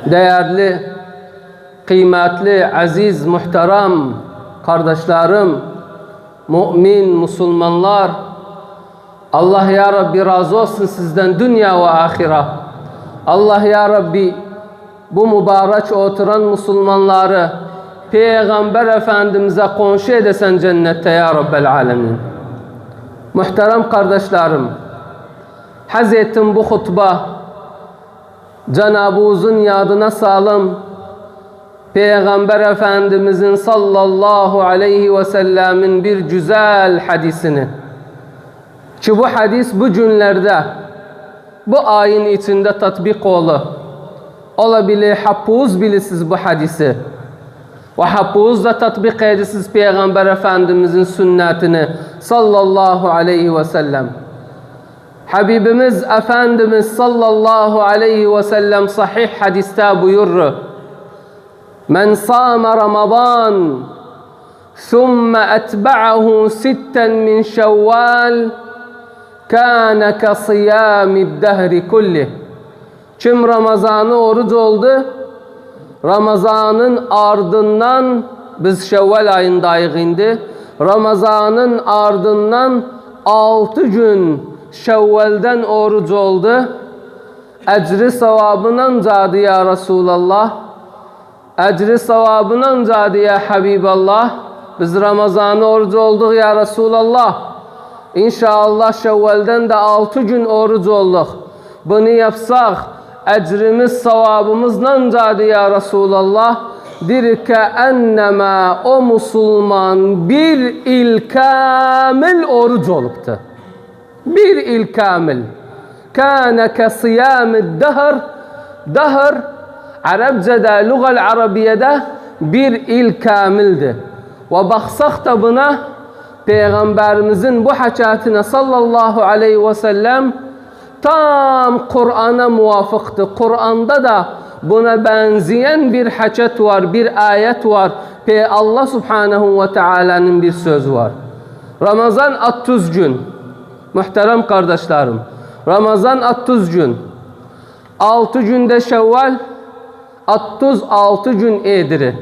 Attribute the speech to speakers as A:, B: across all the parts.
A: Değerli, kıymetli, aziz, muhterem kardeşlerim, mümin, Müslümanlar, Allah ya Rabbi razı olsun sizden dünya ve ahire. Allah ya Rabbi bu mübarek oturan Müslümanları Peygamber Efendimiz'e komşu edesen cennette ya Rabbel Alemin. Muhterem kardeşlerim, haz ettim bu hutba Cenab-ı Uzun yadına salım Peygamber Efendimiz'in sallallahu aleyhi ve sellemin bir güzel hadisini. Ki bu hadis bu günlerde, bu ayın içinde tatbik olabilir, hapuz bilirsiniz bu hadisi. Ve hapuzla tatbik edirsiniz Peygamber Efendimiz'in sünnetini sallallahu aleyhi ve sellem. Habibimiz Efendimiz sallallahu aleyhi ve sellem sahih hadiste buyurur. Men sâme Ramazan thumme etba'ahu sitten min Şevval kâne ke siyâmid dehri kullih. Kim Ramazan'ı oruç oldu, Ramazan'ın ardından, biz Şevval ayındayıq indi, Ramazan'ın ardından 6 gün Şevval'den oruç oldu. Ecri savabından cadı ya Resulallah. Ecri savabından cadı ya Habiballah. Biz Ramazan'ı oruç olduk ya Resulallah. İnşallah Şevval'den de 6 gün oruç olduk. Bunu yapsak ecrimiz savabımızdan cadı ya Resulallah. Dir ki ennema o Müslüman bir il kamil oruç oluptu. Bir il kamil. Kâne ke siyâmid dehr. Dehr Arapçada, lugal Arabiye'de bir il kamildi. Ve baksak da buna Peygamberimizin bu hakatine sallallahu aleyhi ve sellem tam Kur'an'a muvafıktı. Kur'an'da da buna benzeyen bir hakat var, bir ayet var. Allah subhanahu ve teala'nın bir sözü var. Ramazan 30 gün. Muhterem kardeşlerim, Ramazan 30 gün. 6 günde Şevval, 36 gün ediri.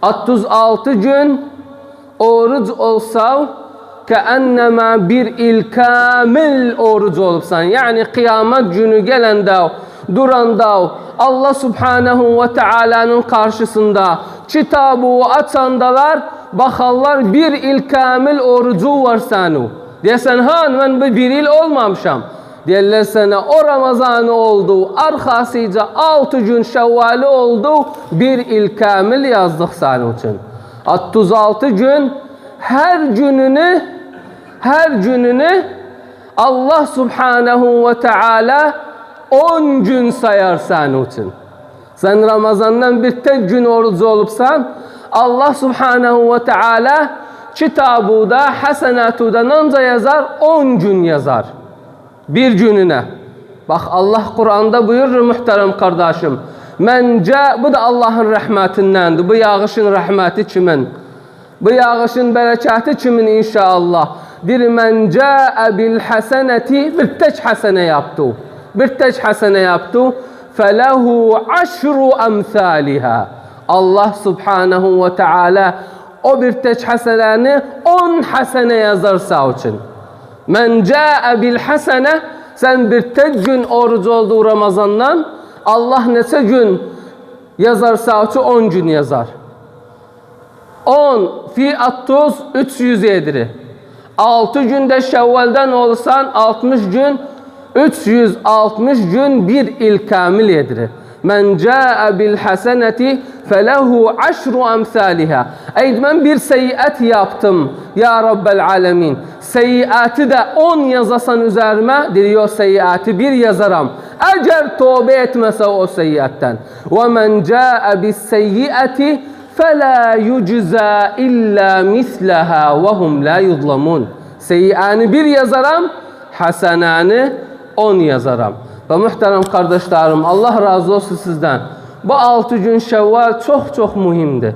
A: 36 gün oruç olsa keennema bir il kamil oruç olupsan. Yani kıyamet günü gelende, duranda, Allah subhanahu ve teala'nın karşısında kitabı açandalar, bakarlar bir il kamil orucu var sanu. Desen han ben bir il olmamışam. Derler sana o Ramazanı oldu, arkasıca 6 gün Şevvali oldu, bir il kamil yazdık senin için. 36 gün her gününü Allah subhanahu ve teala 10 gün sayar senin için. Sen Ramazan'dan bir tek gün oruç olupsan, Allah subhanahu ve teala kitabıda, hasenatuda anca yazar, 10 gün yazar. Bir gününe. Bak Allah Kur'an'da buyurur muhterem kardeşim. Bu da Allah'ın rahmetindendir. Bu yağışın rahmeti kimin? Bu yağışın bereketi kimin inşallah? Bir men ca'e bil haseneti, bir tek hasene yaptı. Bir tek hasene yaptı. Felehu aşru emthaliha. Allah subhanahu ve teala o bir tek haseneni 10 hasene yazarsa için. Men ca'e bil hasene, sen bir tek gün oruç olduğu Ramazan'dan Allah neçe gün yazarsa 10 gün yazar. 10 fi 30 300 ediri. 6 günde Şevval'den olsan 60 gün 360 gün bir il kamil ediri. Men ca'e bil haseneti felehu aşru emthaliha. Ben bir seyyiat yaptım ya Rabbel Alemin. Seyyiatı da 10 yazasan üzerime, diyor seyyiatı bir yazarım. Eğer tövbe etmese o seyyiatten. Ve men ca'e bis seyyiati فَلَا يُجْزَى اِلَّا مِثْلَهَا وَهُمْ لَا يُظْلَمُونَ. Seyyianı bir yazarım, hasenanı 10 yazarım. Ve muhterem kardeşlerim, Allah razı olsun sizden. Bu 6 gün Şevval çok çok mühimdir.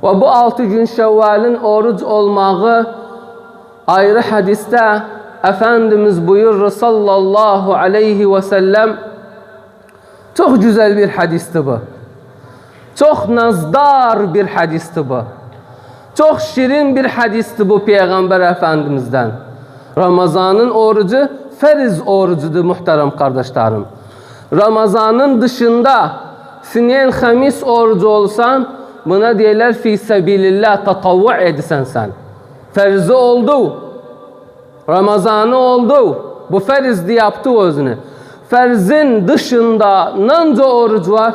A: Ve bu 6 gün Şevval'in oruç olmağı ayrı hadiste Efendimiz buyurur sallallahu aleyhi ve sellem Çok güzel bir hadistir bu. Çok nazdar bir hadistir bu. Çok şirin bir hadistir bu Peygamber Efendimiz'den. Ramazanın orucu feriz orucudur muhterem kardeşlerim. Ramazanın dışında sinen hamis orucu olsan buna diyorlar fi sebilillah, tatavvu edisen sen. Ferzi oldu. Ramazanı oldu. Bu ferizdi yaptı özünü. Ferzin dışında nanca oruç var.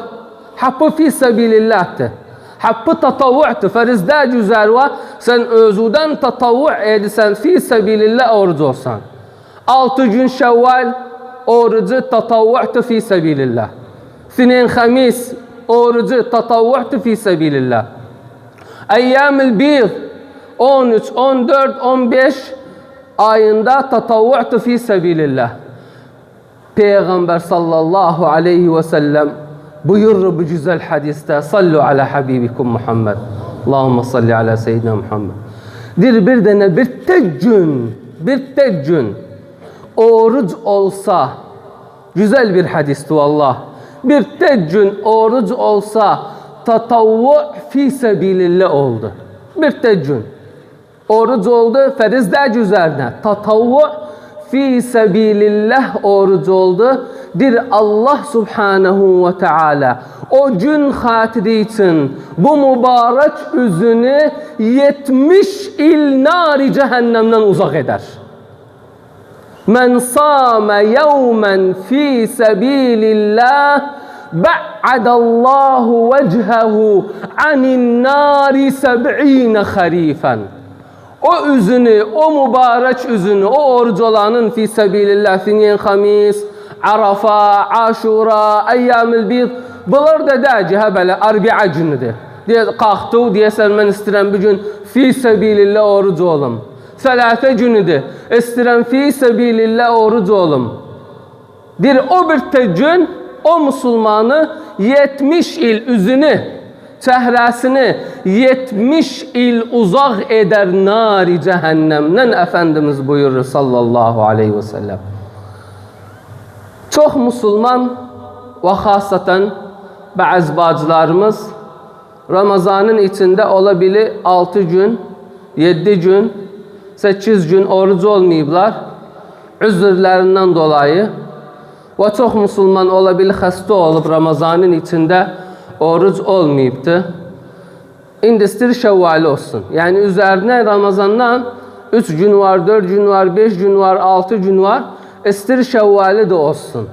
A: Happı fi sebilillah'tı. Happı tatavvu'tu. Ferizde güzel var. Sen özüden tatavvu edisen fi sebilillah oruç olsan. 6 gün Şevval orucu tatavvu'tu fi sebilillah. Sinen hamis orucu tatavvu'tu fi sebilillah. Eyyamil bir 13, 14, 15 ayında tatavvu'tu fi sebilillah. Peygamber sallallahu aleyhi ve sellem buyurur bu güzel hadiste: sallu ala habibikum Muhammed. Allahümme salli ala seyyidina Muhammed. Bir tane bir tek gün oruç olsa, güzel bir hadisti vallah. Bir tek gün oruç olsa tatavvu fi sebilillah oldu. Bir tek gün oruç oldu, ferizde üzerine. Tatavvu fi sebilillah oruç oldu. Bir Allah subhanahu ve teala o gün hatiri için bu mübarek üzünü 70 il nari cehennemden uzak eder. Men sâme yevmen fi sebilillah ba'adallahu vechehu anin nari 70 harifen. O üzünü, o mübarek üzünü, o oruç olanın fi sebilillah, sinin hamis, Arafa, Aşura, Eyyamil bir, bunlar da da ki böyle Arbi'a günüdür. Kalktı diyesen ben istirem bir gün fi sebilillah oruç olum. Selate günüdür. İstirem fi sebilillah oruç olum. O bir tek gün o Müslümanı 70 il üzünü, çehresini 70 il uzak eder nari cehennemden. Efendimiz buyurur sallallahu aleyhi ve sellem. Çok Müslüman ve hasaten bazı bacılarımız Ramazanın içinde olabilir 6 gün, 7 gün, 8 gün oruç olmayıblar. Üzürlerinden dolayı. Ve çok Müslüman olabilir hasta olup Ramazanın içinde oruç olmayıptı. İndistir Şevval olsun. Yani üzerine Ramazan'dan 3 gün var, 4 gün var, 5 gün var, 6 gün var. İstir Şevval'i de olsun.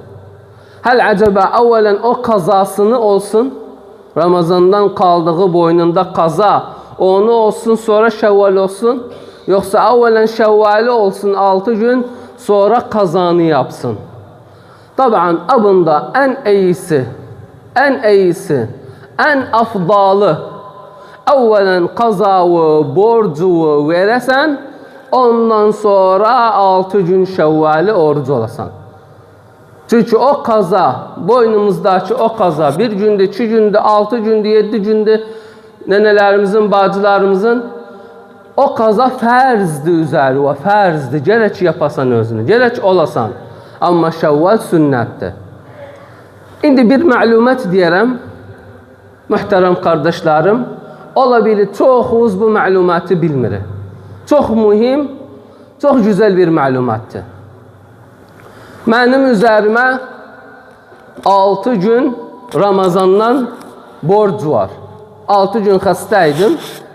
A: Hal acaba evvelen o kazasını olsun. Ramazan'dan kaldığı boynunda kaza. Onu olsun, sonra Şevval olsun. Yoksa evvelen Şevval'i olsun 6 gün, sonra kazanı yapsın. Tabii abında en iyisi, en afdalı evvelen kazayı, borcu veresen, ondan sonra 6 gün Şevval'i oruç olasan. Çünkü o kaza, boynumuzdaki o kaza, bir günde, 2 günde, 6 günde, 7 günde nenelerimizin, bacılarımızın o kaza ferzdi üzeri ve ferzdi. Gerek yapasan özünü, gerek olasan. Ama Şevval sünnettir. Şimdi bir malumat diyerem, muhterem kardeşlerim, olabilir çoğumuz bu malumatı bilmir. Çok mühim, çok güzel bir malumattır. Benim üzerime 6 gün Ramazan'dan borç var. 6 gün hastaydım,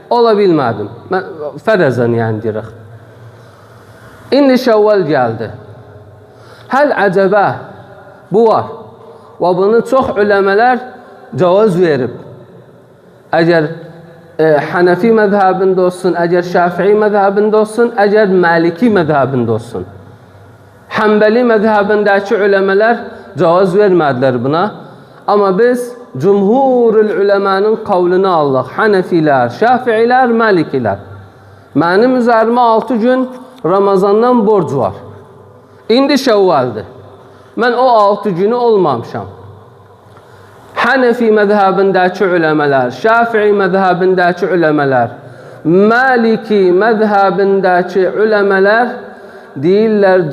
A: olabilmedim. Ferezen yani direkt. İndi Şevval geldi. Hal acaba bu var. Ve bunu çok ulemeler cevaz verip, eğer Hanefi mezhebinde olsun, eğer Şafii mezhebinde olsun, eğer Maliki mezhebinde olsun. Hanbeli mezhebindeki ulemeler cevaz vermediler buna. Ama biz cumhurul ulemanın kavlini aldık. Hanefiler, Şafiiler, Malikiler. Benim üzerime 6 gün Ramazan'dan borç var. İndi Şevval'di. Ben o 6 günü olmamışam. Hanefi mezhebindeki ulemeler, Şafii mezhebindeki ulemeler, Maliki mezhebindeki ulemeler değiller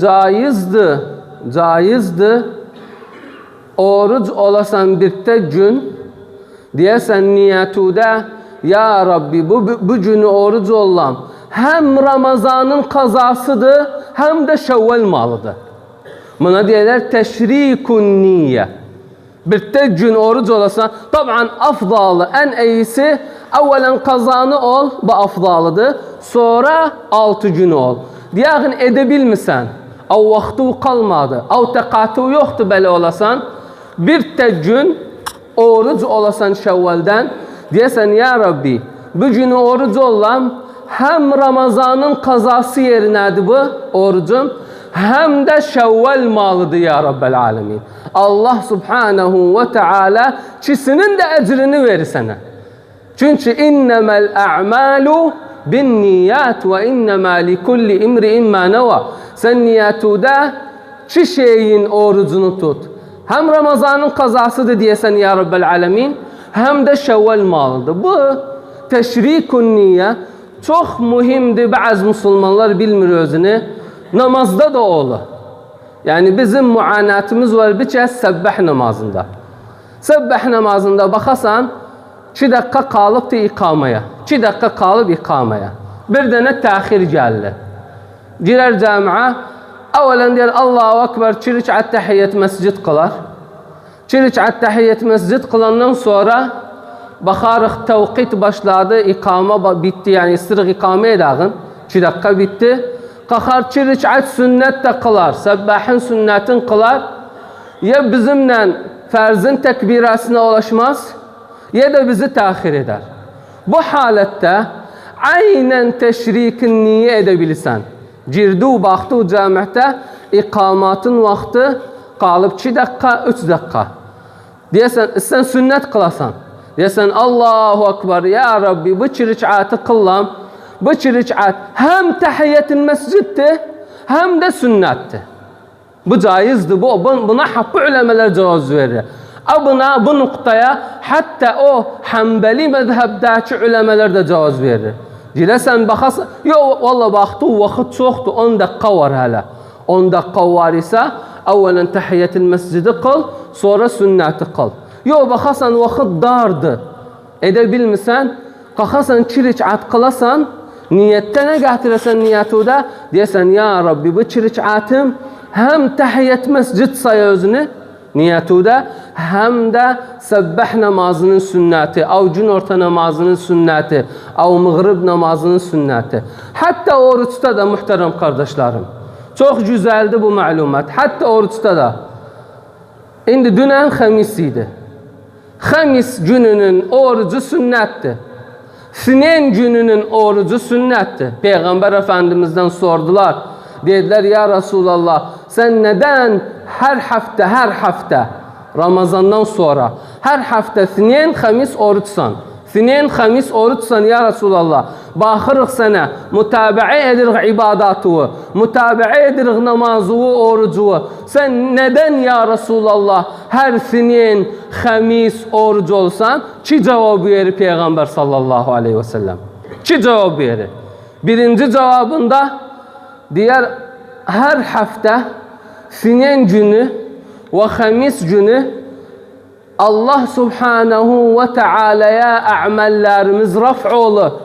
A: caizdi oruç olasan birte gün, diyesen niyetüde, ya Rabbi bu günü oruç olam, hem Ramazanın kazasıdır, hem de Şevval malıdır. Buna diyorlar teşrikun niyye. Birte gün oruç olasan, taban afdalı, en iyisi, evvelen kazanı ol, bu afdalıdır. Sonra 6 gün ol. Diyağın edebilmişsen, o vakti kalmadı, o tekatı yoktu böyle olasan, birte gün oruç olasan Şevval'den, diyesen ya Rabbi, bu günü oruç olam, hem Ramazanın kazası yerinedir bu orucum, hem de Şevval malıdır ya Rabbel Alemin. Allah Subhanahu ve Teala çisinin de ecrini verir sana. Çünkü innemel a'malu bin niyat ve innema li kulli imri'in ma neva. Sen niyatuda çi şeyin orucunu tut. Hem Ramazanın kazasıdır diyesen ya Rabbel Alemin, hem de Şevval malıdır. Bu teşrikun niyye çok mühimdir. Bazı Müslümanlar bilmir özünü. Namazda da olur. Yani bizim muanatımız var bir kez sebbah namazında. Sebbah namazında bakasan 2 dakika kalıbdı ikamaya. 2 dakika kalıp ikamaya. Bir tane tahir geldi. Girer camiye. Evvelen diyor Allahu Ekber, 2 rekat tahiyyet mescid kılar. 2 rekat tahiyyet mescid kılandan sonra bakarıq tevkit başladı, ikame bitti, yani sırf ikame edağın. 2 dakika bitti. Kalkar 2 rekat sünnet de kılar, sebbahın sünnetin kılar. Ya bizimle ferzin tekbirasına ulaşmaz, ya da bizi tahir eder. Bu halette aynen teşrikin niye edebilirsen. Girdu baktı camide ikamatın vakti kalıp 2 dakika, 3 dakika. Diyesen sen sünnet kılasan. Diyesen Allahu Ekber, ya Rabbi bu 2 rekatı kıllam. Bu 2 rekat hem tahiyyetin mesciddi, hem de sünnetti. Bu caizdi. Buna hakkı ulemeler cevaz verir. Bu noktaya hatta o Hanbeli mezhebdeki ulemeler de cevaz verir. Dilesen bakasın, yo valla baktı vakit çoktu, 10 dakika var hala. 10 dakika var ise evvelen tahiyyetin mescidi kıl, sonra sünneti kıl. Yo bakasan vakit dardı, edebilmişsen, kalkasan 2 rekat kılasan, niyette ne getiresen niyetüde, diyesen ya Rabbi bu 2 rekatım hem tahiyyet mescid sayı özünü niyetüde, hem de sebbah namazının sünneti, ev gün orta namazının sünneti, ev mağrib namazının sünneti. Hatta oruçta da muhterem kardeşlerim, çok güzeldi bu malumat. Hatta oruçta da. Şimdi dünen Hamisiydi. Hamis gününün orucu sünnetti. Sinen gününün orucu sünnetti. Peygamber Efendimiz'den sordular. Dediler ya Resulallah, sen neden her hafta Ramazan'dan sonra her hafta Sinen Hamis oruçsan? Sinen Hamis oruçsan ya Resulallah. Bakırıq sana, mutabaa edirik ibadatı, mutabaa edirik namazı, orucu. Sen neden ya Resulallah her Sinen Hamis orucu olsan? Ki cevabı verir Peygamber sallallahu aleyhi ve sellem. Ki cevabı verir. Birinci cevabında diğer her hafta Sinen günü ve Hamis günü Allah Subhanahu ve Teala'ya amellerimiz raf'olu.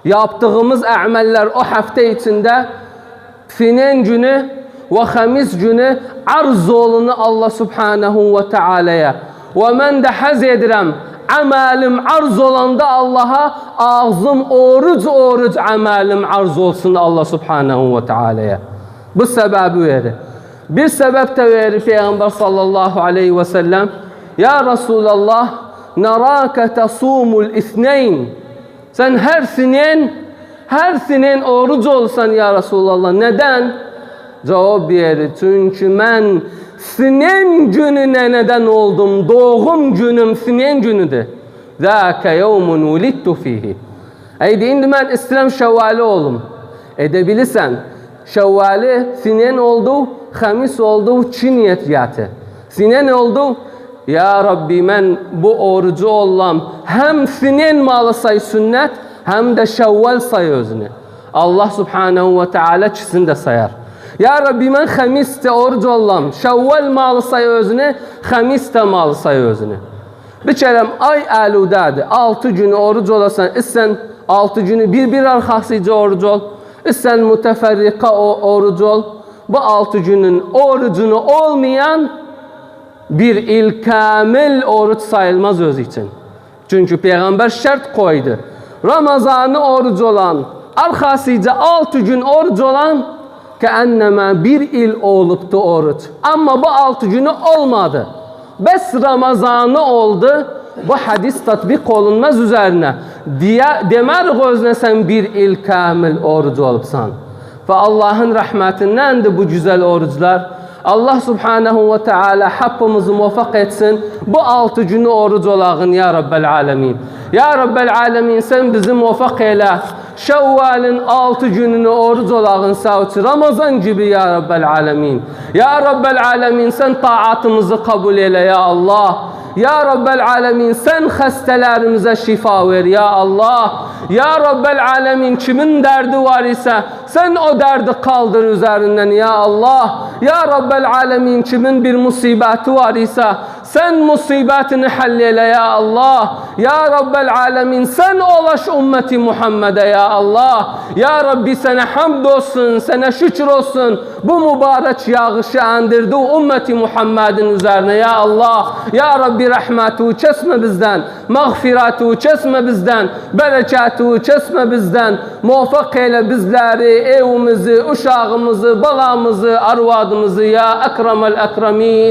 A: Yaptığımız ameller o hafta içinde Sinen günü ve Hamis günü arz olunu Allah Subhanahu ve Teala'ya. Ve men de haz edirəm amelim arz olanda Allah'a, ağzım oruç amelim arz olsun Allah Subhanahu ve Teala'ya. Bu sebebi verir. Bir sebep de verir Peygamber sallallahu aleyhi ve sellem. Ya Resulallah, naraka tasumul ithneyn. Sen her sinen oruç olsan ya Resulallah. Neden? Cevap verir. Çünkü ben Sinen gününe neden oldum. Doğum günüm Sinen günüdür. Zâke yevmun ulittu fihi. Eydi indi ben istirem Şevvali olum. Edebilirsen Şevvali Sinen oldu, Hamis oldu, Çin niyetiyatı. Sinen oldu. Ya Rabbi ben bu orucu olam. Hem Sinen malı say sünnet, hem de Şevval say özünü. Allah Subhanahu ve Teala çizini de sayar. Ya Rabbi, mən xəmis də oruc olam. Şəvval malı say özünü, xəmis də malı say özünü. Bir kərəm ay əludədir. 6 günü oruc olasan, istən 6 günü bir arxasıca oruc ol. İstən mütəfərriqə oruc ol. Bu 6 günün orucunu olmayan bir il kamil oruç sayılmaz öz için. Çünkü Peygamber şart koydu. Ramazanı oruç olan, arkasıca 6 gün oruç olan keenneme bir il oluptu oruç. Ama bu 6 günü olmadı. Bes Ramazanı oldu. Bu hadis tatbik olunmaz üzerine. Demer gözüne sen bir il kamil oruç olupsan. Ve Allah'ın rahmetindendir bu güzel oruçlar. Allah subhanahu ve teala hakkımızı muvaffak etsin. Bu 6 günü oruç olağın ya Rabbel alemin. Ya Rabbel alemin, sen bizi muvaffak eyle. Şevval'in 6 gününü oruç olağın savcı. Ramazan gibi ya Rabbel alemin. Ya Rabbel alemin, sen taatımızı kabul eyle ya Allah. Ya Rabbel alemin, sen hastalarımıza şifa ver ya Allah. Ya Rabbel alemin, kimin derdi var ise sen o derdi kaldır üzerinden ya Allah. Ya Rabbel alemin, kimin bir musibeti var ise sen musibetini halleyle ya Allah. Ya Rabbel alemin, sen ulaş ümmeti Muhammed'e ya Allah. Ya Rabbi, sana hamd olsun, sana şükür olsun. Bu mübarek yağışı indirdi ümmeti Muhammed'in üzerine ya Allah. Ya Rabbi, rahmetu kesme bizden, mağfiretu kesme bizden, bereketu kesme bizden. Muvaffak eyle bizleri, evimizi, uşağımızı, balamızı, arvadımızı ya ekremel ekremin.